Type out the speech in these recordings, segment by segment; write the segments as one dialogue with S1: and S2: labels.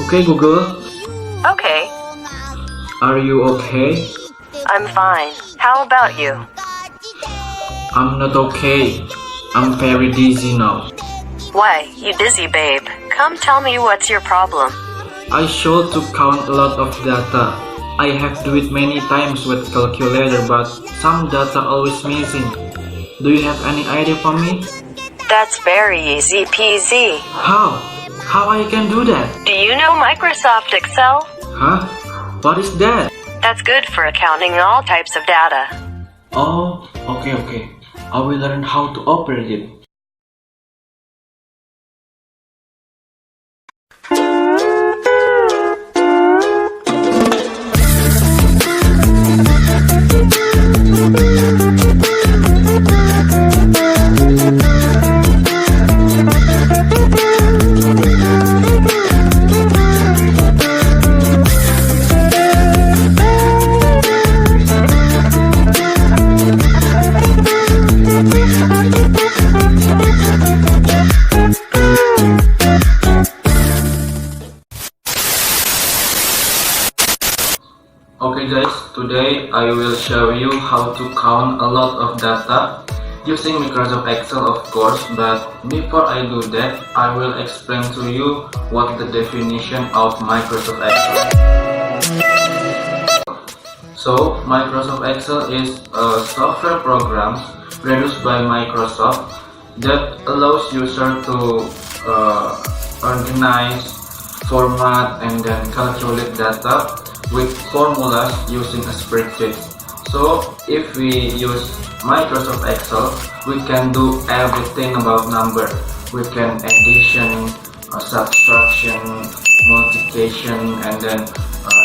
S1: Okay, Google,
S2: Okay,
S1: are you okay?
S2: I'm fine. How about you?
S1: I'm not okay. I'm very dizzy now.
S2: Why, you dizzy babe. Come tell me what's your problem.
S1: I should to count a lot of data. I have do it many times with calculator, but some data always missing. Do you have any idea for me?
S2: That's very easy peasy.
S1: How? How I can do that?
S2: Do you know Microsoft Excel?
S1: Huh? What is that?
S2: That's good for accounting all types of data.
S1: Oh, okay. I will learn how to operate it. Okay guys, today I will show you how to count a lot of data using Microsoft Excel of course, but before I do that, I will explain to you what the definition of Microsoft Excel. So, Microsoft Excel is a software program produced by Microsoft that allows users to organize, format, and then calculate data with formulas using a spreadsheet. So if we use Microsoft Excel, we can do everything about number. We can addition, subtraction, multiplication, and then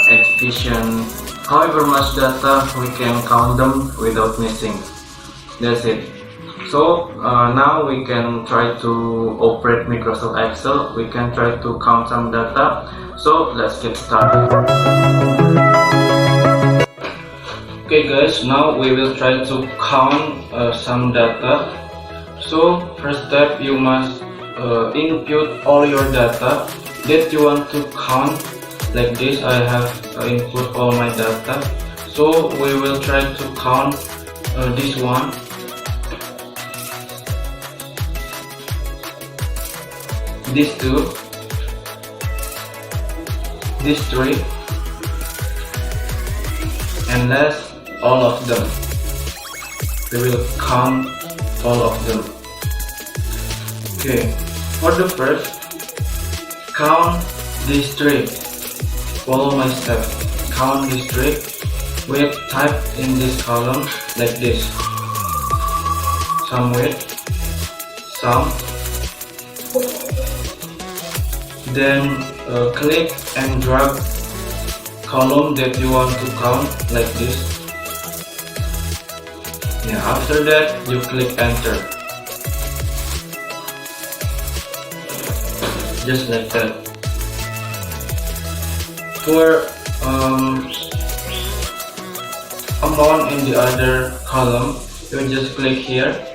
S1: division. However much data, we can count them without missing. That's it. So now we can try to operate Microsoft Excel. We can try to count some data. So let's get started. Okay guys, now we will try to count some data. So first step, you must input all your data that you want to count. Like this, I have input all my data. So we will try to count this one, these two, these three, and last, all of them. We will count all of them. Okay, for the first, count these three. Follow my step. Count these three. With type in this column like this. Some with, some. Then click and drag column that you want to count like this. Yeah, after that you click enter. Just like that. For amount in the other column, you just click here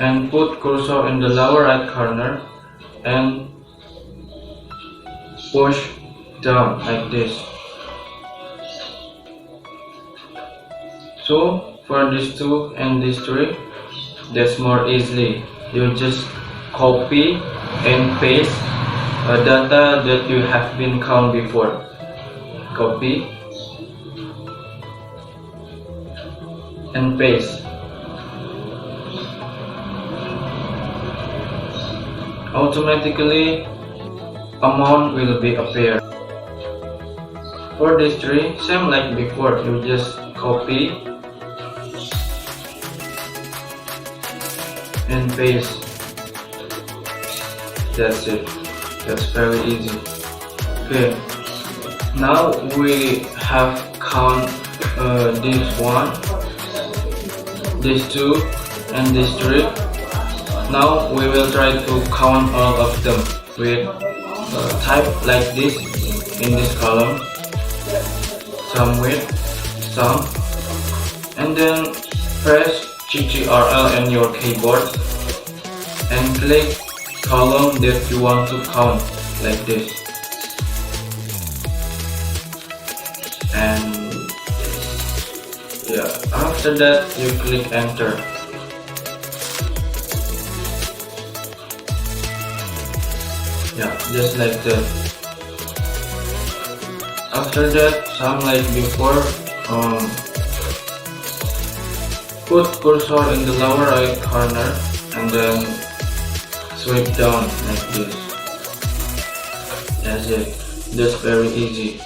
S1: and put cursor in the lower right corner and push down like this. So for these two and these three, that's more easily. You just copy and paste data that you have been count before. Copy and paste. Automatically amount will be appear. For these three, same like before, you just copy and paste. That's it. That's very easy. Okay, now we have count this one, these two, and these three. Now we will try to count all of them with type like this in this column, some with, some, and then press Ctrl on your keyboard and click column that you want to count like this. After that, you click enter. Yeah, just like that. After that, same like before, put cursor in the lower right corner and then swipe down like this. That's it. That's very easy.